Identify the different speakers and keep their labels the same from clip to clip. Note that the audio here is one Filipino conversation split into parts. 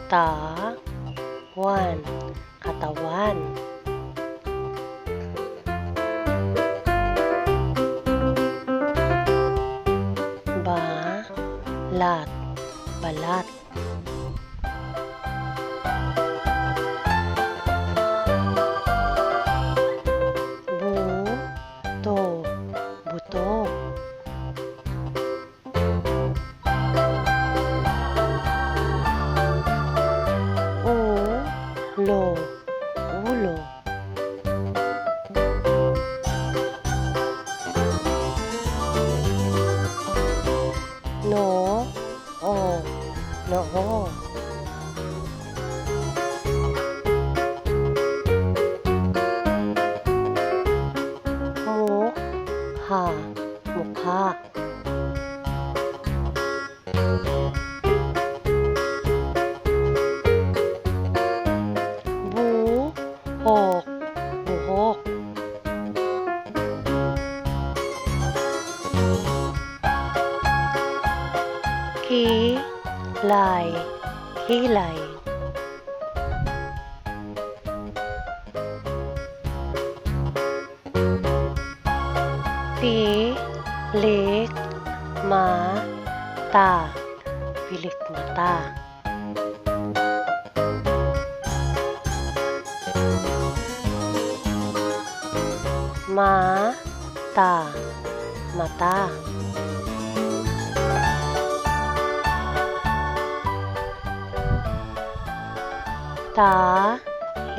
Speaker 1: wan, katawan. Balat, balat. Buto, buto. Ulo, ulo. Noo, noo. Mukha, mukha. Buhok, buhok. Kilay, kilay. Pilik mata, pilik mata. Mata, mata. Tahinga,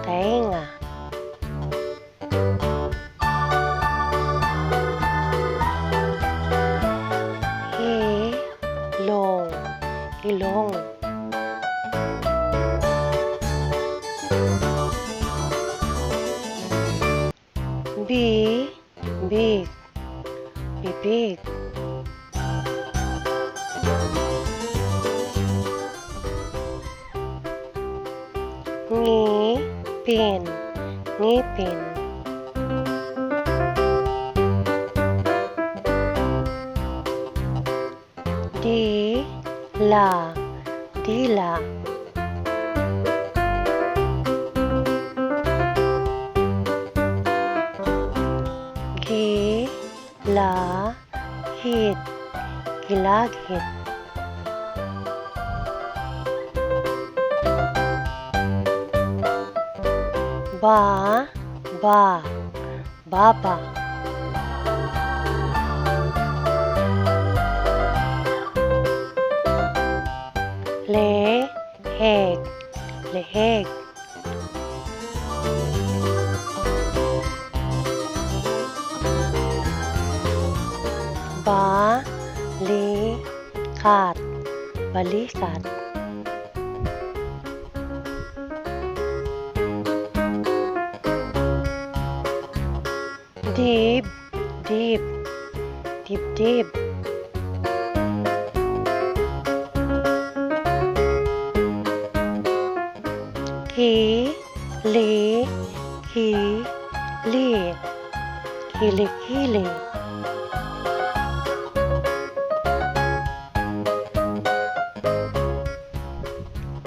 Speaker 1: tainga. Ilong, ilong. Bibig, bibig. Ngipin, ngipin. Dila, dila. Gilagid, gilagid. Baba. Leheg, leheg. Balikat, balikat. Dibdib, dibdib. Kili, kili, kili.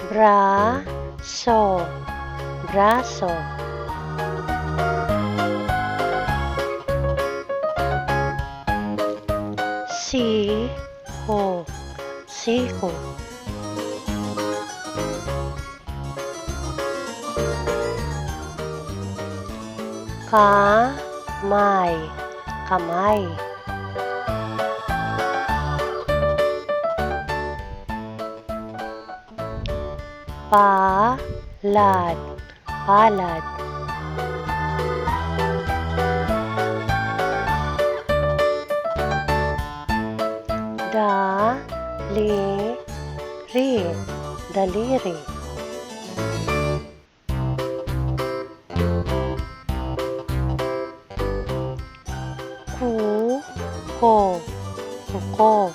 Speaker 1: Braso, braso. Siho, siho. Kamay, kamay. Palad, palad. Daliri, daliri. Kuko, kuko.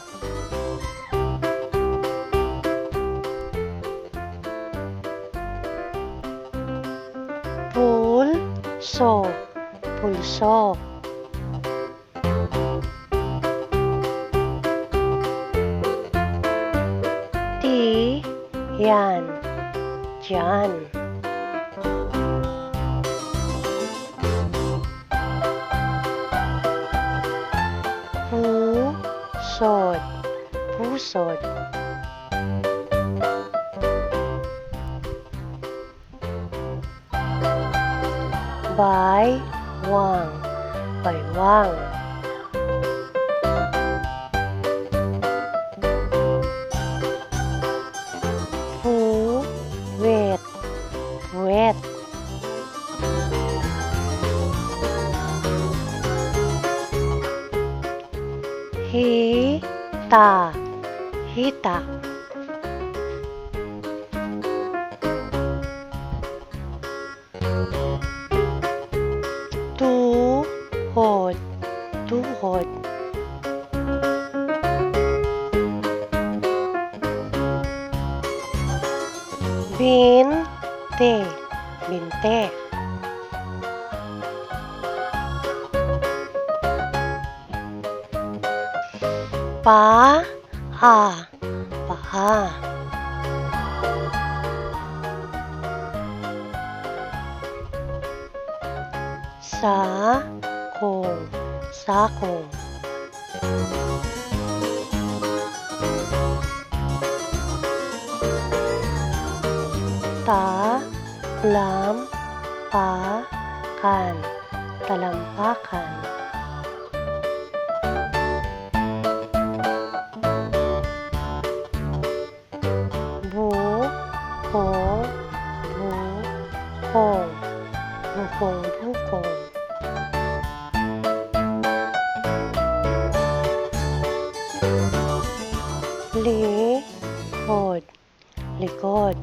Speaker 1: Pulso, pulso. yan, diyan. Pusod, pusod. Baywang, baywang. Puwet, puwet. Hita, hita. Tuhod, tuhod. Binte, binte. Paa, paa. Sakong, sakong. Talampakan, talampakan. Bukong, bukong, bukong, bukong. Likod, likod.